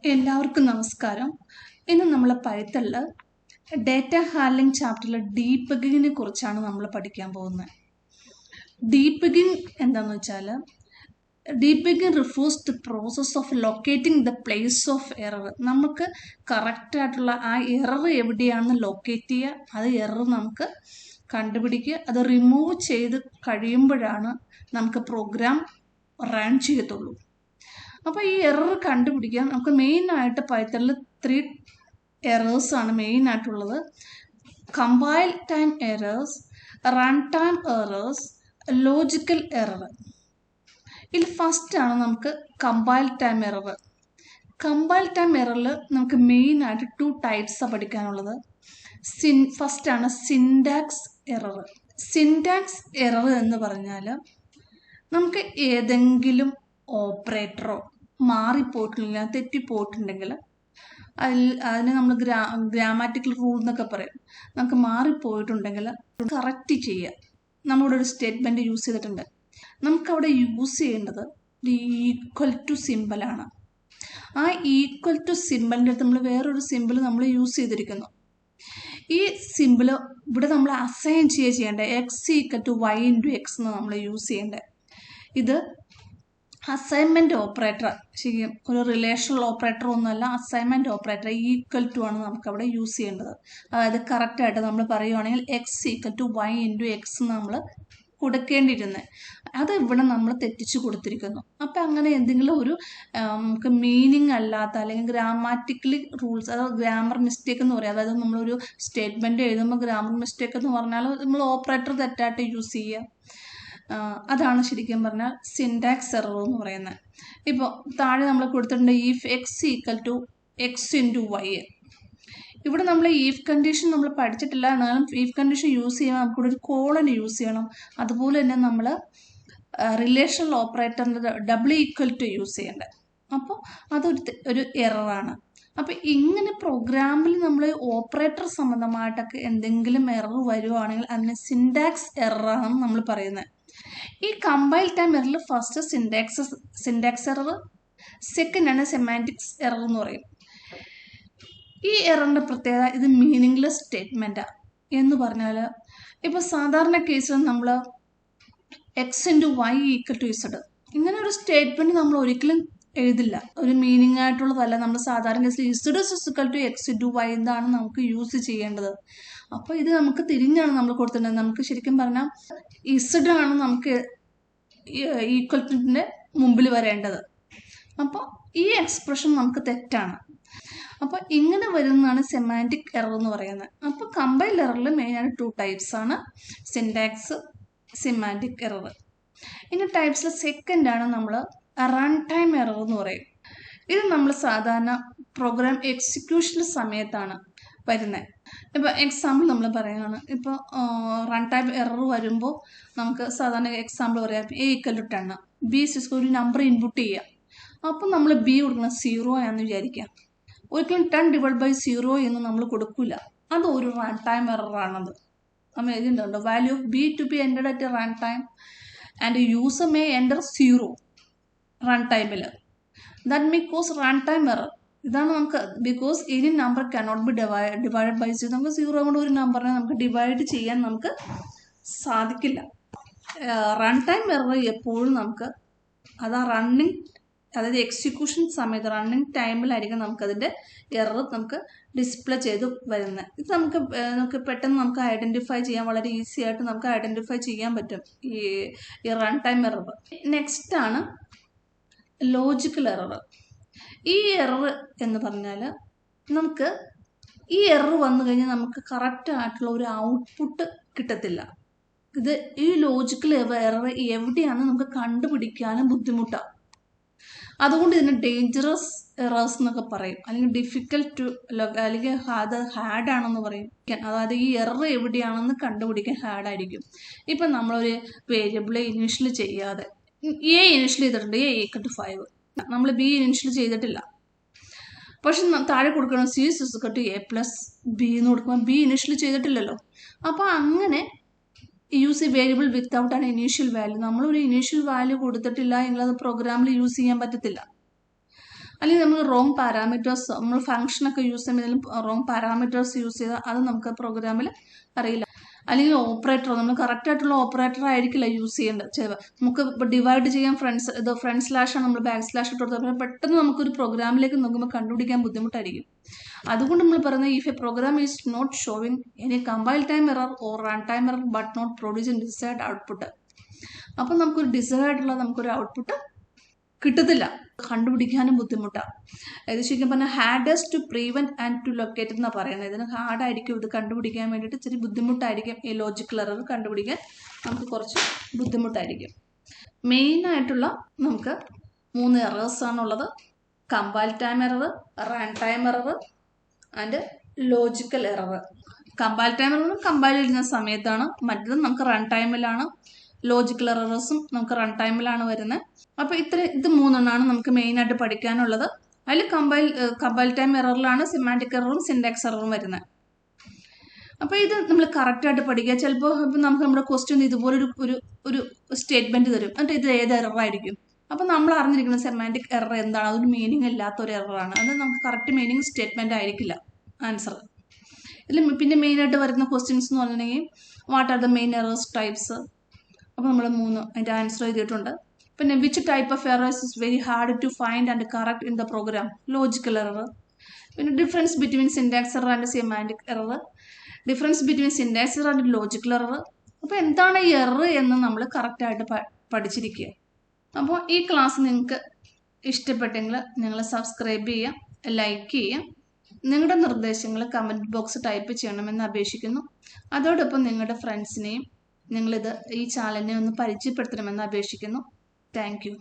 എല്ലാവർക്കും നമസ്കാരം. ഇന്ന് നമ്മൾ പൈത്തണിൽ ഡേറ്റ ഹാൻഡ്ലിംഗ് ചാപ്റ്ററിൽ ഡീബഗിങ്ങിനെ കുറിച്ചാണ് നമ്മൾ പഠിക്കാൻ പോകുന്നത്. ഡീബഗിങ് എന്താണെന്ന് വെച്ചാൽ debugging refers to process of locating the place of error. നമുക്ക് കറക്റ്റായിട്ടുള്ള ആ എറർ എവിടെയാണെന്ന് ലൊക്കേറ്റ് ചെയ്യുക, അത് എറർ നമുക്ക് കണ്ടുപിടിക്കുക, അത് റിമൂവ് ചെയ്ത് കഴിയുമ്പോഴാണ് നമുക്ക് പ്രോഗ്രാം റൺ ചെയ്യത്തുള്ളൂ. അപ്പോൾ ഈ എറർ കണ്ടുപിടിക്കാൻ നമുക്ക് മെയിനായിട്ട് പൈത്തണിൽ 3 എറേഴ്സ് ആണ് മെയിനായിട്ടുള്ളത്. Compile time errors, run time errors, logical error. ഇതിൽ ഫസ്റ്റാണ് നമുക്ക് compile time error. Compile time എററിൽ നമുക്ക് മെയിനായിട്ട് 2 ടൈപ്സാണ് പഠിക്കാനുള്ളത്. ഫസ്റ്റാണ് സിൻടാക്സ് എറർ. സിൻടാക്സ് എറർ എന്ന് പറഞ്ഞാൽ നമുക്ക് ഏതെങ്കിലും ഓപ്പറേറ്ററോ മാറിപ്പോയിട്ടുണ്ടെങ്കിൽ, തെറ്റിപ്പോയിട്ടുണ്ടെങ്കിൽ, അതിന് നമ്മൾ ഗ്രാമാറ്റിക്കൽ റൂൾ എന്നൊക്കെ പറയും. നമുക്ക് മാറിപ്പോയിട്ടുണ്ടെങ്കിൽ കറക്റ്റ് ചെയ്യുക. നമ്മളിവിടെ ഒരു സ്റ്റേറ്റ്മെൻറ്റ് യൂസ് ചെയ്തിട്ടുണ്ട്. നമുക്കവിടെ യൂസ് ചെയ്യേണ്ടത് ഈക്വൽ ടു സിമ്പിളാണ്. ആ ഈക്വൽ ടു സിമ്പിളിൻ്റെ അടുത്ത് നമ്മൾ വേറൊരു സിമ്പിൾ നമ്മൾ യൂസ് ചെയ്തിരിക്കുന്നു. ഈ സിമ്പിൾ ഇവിടെ നമ്മൾ അസൈൻ ചെയ്യേണ്ടത് x equal to y into x എന്ന് നമ്മൾ യൂസ് ചെയ്യേണ്ടത്. ഇത് അസൈൻമെൻറ്റ് ഓപ്പറേറ്റർ, ശരിക്കും ഒരു റിലേഷണൽ ഓപ്പറേറ്റർ ഒന്നുമല്ല, അസൈൻമെൻറ്റ് ഓപ്പറേറ്റർ ഈക്വൽ ടു ആണ് നമുക്കവിടെ യൂസ് ചെയ്യേണ്ടത്. അതായത് കറക്റ്റായിട്ട് നമ്മൾ പറയുവാണെങ്കിൽ x equal to y into x നമ്മൾ കൊടുക്കേണ്ടിയിരുന്നത്, അത് ഇവിടെ നമ്മൾ തെറ്റിച്ച് കൊടുത്തിരിക്കുന്നു. അപ്പം അങ്ങനെ എന്തെങ്കിലും ഒരു നമുക്ക് മീനിങ് അല്ലാത്ത അല്ലെങ്കിൽ ഗ്രാമാറ്റിക്കലി റൂൾസ്, അതായത് ഗ്രാമർ മിസ്റ്റേക്ക് എന്ന് പറയും. അതായത് നമ്മളൊരു സ്റ്റേറ്റ്മെൻറ്റ് എഴുതുമ്പോൾ ഗ്രാമർ മിസ്റ്റേക്ക് എന്ന് പറഞ്ഞാൽ നമ്മൾ ഓപ്പറേറ്റർ തെറ്റായിട്ട് യൂസ് ചെയ്യുക. അതാണ് ശരിക്കും പറഞ്ഞാൽ സിൻടാക്സ് എറർ എന്ന് പറയുന്നത്. ഇപ്പോൾ താഴെ നമ്മൾ കൊടുത്തിട്ടുണ്ട് if x equal to x into y. ഇവിടെ നമ്മൾ ഈഫ് കണ്ടീഷൻ നമ്മൾ പഠിച്ചിട്ടില്ല, എന്നാലും ഈഫ് കണ്ടീഷൻ യൂസ് ചെയ്യാൻ നമുക്കിവിടെ ഒരു കോളൻ യൂസ് ചെയ്യണം. അതുപോലെ തന്നെ നമ്മൾ റിലേഷണൽ ഓപ്പറേറ്ററിൻ്റെ ഡബിൾ ഈക്വൽ ടു യൂസ് ചെയ്യേണ്ടത്. അപ്പോൾ അതൊരു എററാണ്. അപ്പോൾ ഇങ്ങനെ പ്രോഗ്രാമിൽ നമ്മൾ ഓപ്പറേറ്റർ സംബന്ധമായിട്ടൊക്കെ എന്തെങ്കിലും എറർ വരുവാണെങ്കിൽ അതിന് സിൻടാക്സ് എററാണെന്ന് നമ്മൾ പറയുന്നത്. ഈ കമ്പൈൽ ടൈം എററിൽ ഫസ്റ്റ് സിൻടാക്സ് എറർ, സെക്കൻഡ് ആണ് സെമാൻറ്റിക്സ് എറർ എന്ന് പറയും. ഈ എററിൻ്റെ പ്രത്യേകത ഇത് മീനിങ്ലെസ് സ്റ്റേറ്റ്മെൻറ്റാണ്. എന്ന് പറഞ്ഞാൽ ഇപ്പോൾ സാധാരണ കേസിൽ നമ്മൾ x into y equal to z ഇങ്ങനെ ഒരു സ്റ്റേറ്റ്മെൻറ്റ് നമ്മൾ ഒരിക്കലും എഴുതില്ല. ഒരു മീനിങ് ആയിട്ടുള്ളതല്ല. നമ്മൾ സാധാരണ കേസിൽ z equal to x into y എന്താണ് നമുക്ക് യൂസ് ചെയ്യേണ്ടത്. അപ്പോൾ ഇത് നമുക്ക് തിരിഞ്ഞാണ് നമ്മൾ കൊടുത്തിട്ടുള്ളത്. നമുക്ക് ശരിക്കും പറഞ്ഞാൽ ഇസഡ് ആണ് നമുക്ക് ഈക്വൽ ടുവിൻ്റെ മുമ്പിൽ വരേണ്ടത്. അപ്പോൾ ഈ എക്സ്പ്രഷൻ നമുക്ക് തെറ്റാണ്. അപ്പോൾ ഇങ്ങനെ വരുന്നതാണ് സെമാൻറ്റിക് എറർ എന്ന് പറയുന്നത്. അപ്പോൾ കമ്പൈൽ എററിൽ മെയിനായിട്ട് 2 ടൈപ്സ് ആണ്, സിൻടാക്സ്, സെമാൻറ്റിക് എറർ. ഇനി ടൈപ്സിൽ സെക്കൻഡാണ് നമ്മൾ റൺ ടൈം എറർ എന്ന് പറയും. ഇത് നമ്മൾ സാധാരണ പ്രോഗ്രാം എക്സിക്യൂഷൻ സമയത്താണ് വരുന്നത്. ഇപ്പോൾ എക്സാമ്പിൾ നമ്മൾ പറയുകയാണ്. ഇപ്പോൾ റൺ ടൈം എറർ വരുമ്പോൾ നമുക്ക് സാധാരണ എക്സാമ്പിൾ പറയാം. എ ഈക്വൽ ടു 10, ബി ഒരു നമ്പർ ഇൻപുട്ട് ചെയ്യുക. അപ്പം നമ്മൾ ബി കൊടുക്കണം 0 ആണെന്ന് വിചാരിക്കാം. ഒരിക്കലും 10 ഡിവൈഡ് ബൈ 0 എന്ന് നമ്മൾ കൊടുക്കില്ല. അത് ഒരു റൺ ടൈം എററാണത്. നമ്മൾ എഴുതിയിട്ടുണ്ടോ value of B to be entered at run time and user may enter 0 run ടൈമിൽ. That may cause run time error. ഇതാണ് നമുക്ക്, because any number cannot be divide by 0. നമുക്ക് 0 കൊണ്ട് ഒരു നമ്പറിനെ നമുക്ക് ഡിവൈഡ് ചെയ്യാൻ നമുക്ക് സാധിക്കില്ല. റൺ ടൈം എറർ എപ്പോഴും നമുക്ക് അത് റണ്ണിങ്, അതായത് എക്സിക്യൂഷൻ സമയത്ത് റണ്ണിങ് ടൈമിലായിരിക്കും നമുക്കതിൻ്റെ എറർ നമുക്ക് ഡിസ്പ്ലേ ചെയ്ത് വരുന്നത്. ഇത് നമുക്ക് പെട്ടെന്ന് നമുക്ക് ഐഡൻറ്റിഫൈ ചെയ്യാൻ വളരെ ഈസി ആയിട്ട് നമുക്ക് ഐഡൻറ്റിഫൈ ചെയ്യാൻ പറ്റും ഈ റൺ ടൈം എറർ. നെക്സ്റ്റ് ആണ് ലോജിക്കൽ എറർ. ഈ എറർ എന്ന് പറഞ്ഞാൽ നമുക്ക് ഈ എറർ വന്നു കഴിഞ്ഞാൽ നമുക്ക് കറക്റ്റ് ആയിട്ടുള്ള ഒരു ഔട്ട്പുട്ട് കിട്ടത്തില്ല. ഇത് ഈ ലോജിക്കൽ എറർ എവിടെയാണെന്ന് നമുക്ക് കണ്ടുപിടിക്കാനും ബുദ്ധിമുട്ടാണ്. അതുകൊണ്ട് ഇതിന് ഡേഞ്ചറസ് എറേഴ്സ് എന്നൊക്കെ പറയും, അല്ലെങ്കിൽ ഡിഫിക്കൽട്ട് ടു, അല്ലെങ്കിൽ അത് ഹാർഡ് ആണെന്ന് പറയും. അതായത് ഈ എറർ എവിടെയാണെന്ന് കണ്ടുപിടിക്കാൻ ഹാർഡായിരിക്കും. ഇപ്പം നമ്മളൊരു വേരിയബിൾ ഇനീഷ്യൽ ചെയ്യാതെ എ ഇനീഷ്യൽ ചെയ്തിട്ടുണ്ട്, എ ഈക്വൽ ടു 5. നമ്മൾ ബി ഇനീഷ്യൽ ചെയ്തിട്ടില്ല, പക്ഷെ താഴെ കൊടുക്കണം c equal to a plus b എന്ന് കൊടുക്കുമ്പോൾ ബി ഇനീഷ്യൽ ചെയ്തിട്ടില്ലല്ലോ. അപ്പോൾ അങ്ങനെ use a variable without an initial value. നമ്മളൊരു ഇനീഷ്യൽ വാല്യൂ കൊടുത്തിട്ടില്ല എങ്കിൽ അത് പ്രോഗ്രാമിൽ യൂസ് ചെയ്യാൻ പറ്റത്തില്ല. അല്ലെങ്കിൽ നമ്മൾ റോങ് പാരാമീറ്റേഴ്സ്, നമ്മൾ ഫംഗ്ഷനൊക്കെ യൂസ് ചെയ്യുമ്പോൾ റോങ് പാരാമീറ്റേഴ്സ് യൂസ് ചെയ്താൽ അത് നമുക്ക് പ്രോഗ്രാമിൽ അറിയില്ല. അല്ലെങ്കിൽ ഓപ്പറേറ്റർ, നമ്മൾ കറക്റ്റ് ആയിട്ടുള്ള ഓപ്പറേറ്റർ ആയിരിക്കില്ല യൂസ് ചെയ്യേണ്ടത്. നമുക്ക് ഇപ്പോൾ ഡിവൈഡ് ചെയ്യാൻ ഫ്രണ്ട് സ്ലാഷാണ് നമ്മൾ ബാക്ക് സ്ലാഷ് ഇട്ട് കൊടുത്താൽ പെട്ടെന്ന് നമുക്കൊരു പ്രോഗ്രാമിലേക്ക് നോക്കുമ്പോൾ കണ്ടുപിടിക്കാൻ ബുദ്ധിമുട്ടായിരിക്കും. അതുകൊണ്ട് നമ്മൾ പറയുന്നത് if a program is not showing any compile time error or run time error but not producing desired output, അപ്പം നമുക്കൊരു ഡിസൈർഡ് ആയിട്ടുള്ള നമുക്കൊരു ഔട്ട്പുട്ട് കിട്ടത്തില്ല, കണ്ടുപിടിക്കാനും ബുദ്ധിമുട്ടാണ്. ഇത് ശരിക്കും പറഞ്ഞാൽ hardest to prevent and to locate എന്നാണ് പറയുന്നത്. ഇതിന് ഹാർഡായിരിക്കും ഇത് കണ്ടുപിടിക്കാൻ വേണ്ടിയിട്ട്, ഇച്ചിരി ബുദ്ധിമുട്ടായിരിക്കും. ഈ ലോജിക്കൽ എറർ കണ്ടുപിടിക്കാൻ നമുക്ക് കുറച്ച് ബുദ്ധിമുട്ടായിരിക്കും. മെയിനായിട്ടുള്ള നമുക്ക് 3 എറേഴ്സാണുള്ളത്: compile time error, run time error and logical error. Compile time error compile ചെയ്യുന്ന സമയത്താണ്, മറ്റേത് നമുക്ക് റൺ ടൈമിലാണ്. ലോജിക്കൽ എറേഴ്സും നമുക്ക് റൺ ടൈമിലാണ് വരുന്നത്. അപ്പോൾ ഇത് 3 നമുക്ക് മെയിനായിട്ട് പഠിക്കാനുള്ളത്. അതിൽ കമ്പൈൽ ടൈം എററിലാണ് സെമാന്റിക് എററും സിന്റാക്സ് എററും വരുന്നത്. അപ്പോൾ ഇത് നമ്മൾ കറക്റ്റായിട്ട് പഠിക്കുക. ചിലപ്പോൾ ഇപ്പം നമുക്ക് നമ്മുടെ ക്വസ്റ്റ്യൻ ഇതുപോലൊരു ഒരു സ്റ്റേറ്റ്മെന്റ് തരും, എന്നിട്ട് ഇത് ഏത് എററായിരിക്കും. അപ്പം നമ്മൾ അറിഞ്ഞിരിക്കുന്ന സെമാന്റിക് എറർ എന്താണ്, അതൊരു മീനിങ് ഇല്ലാത്തൊരു എററാണ്. അത് നമുക്ക് കറക്റ്റ് മീനിങ് സ്റ്റേറ്റ്മെന്റ് ആയിരിക്കില്ല ആൻസർ. ഇതിൽ പിന്നെ മെയിനായിട്ട് വരുന്ന ക്വസ്റ്റ്യൻസ് എന്ന് പറഞ്ഞിട്ടുണ്ടെങ്കിൽ what are the main errors types. അപ്പോൾ നമ്മൾ 3 അതിൻ്റെ ആൻസർ എഴുതിയിട്ടുണ്ട്. പിന്നെ which type of errors is very hard to find and correct in the program, logical error. പിന്നെ difference between syntax error and semantic error, difference between syntax error and logical error. അപ്പോൾ എന്താണ് ഈ error എന്ന് നമ്മൾ കറക്റ്റായിട്ട് പഠിച്ചിരിക്കുക. അപ്പോൾ ഈ class നിങ്ങൾക്ക് ഇഷ്ടപ്പെട്ടെങ്കിൽ നിങ്ങൾ സബ്സ്ക്രൈബ് ചെയ്യുക, ലൈക്ക് ചെയ്യുക. നിങ്ങളുടെ നിർദ്ദേശങ്ങൾ കമൻറ്റ് ബോക്സ് ടൈപ്പ് ചെയ്യണമെന്ന് അപേക്ഷിക്കുന്നു. അതോടൊപ്പം നിങ്ങളുടെ ഫ്രണ്ട്സിനെയും നിങ്ങളിത് ഈ ചാനലിനെ ഒന്ന് പരിചയപ്പെടുത്തണമെന്ന് അപേക്ഷിക്കുന്നു. Thank you.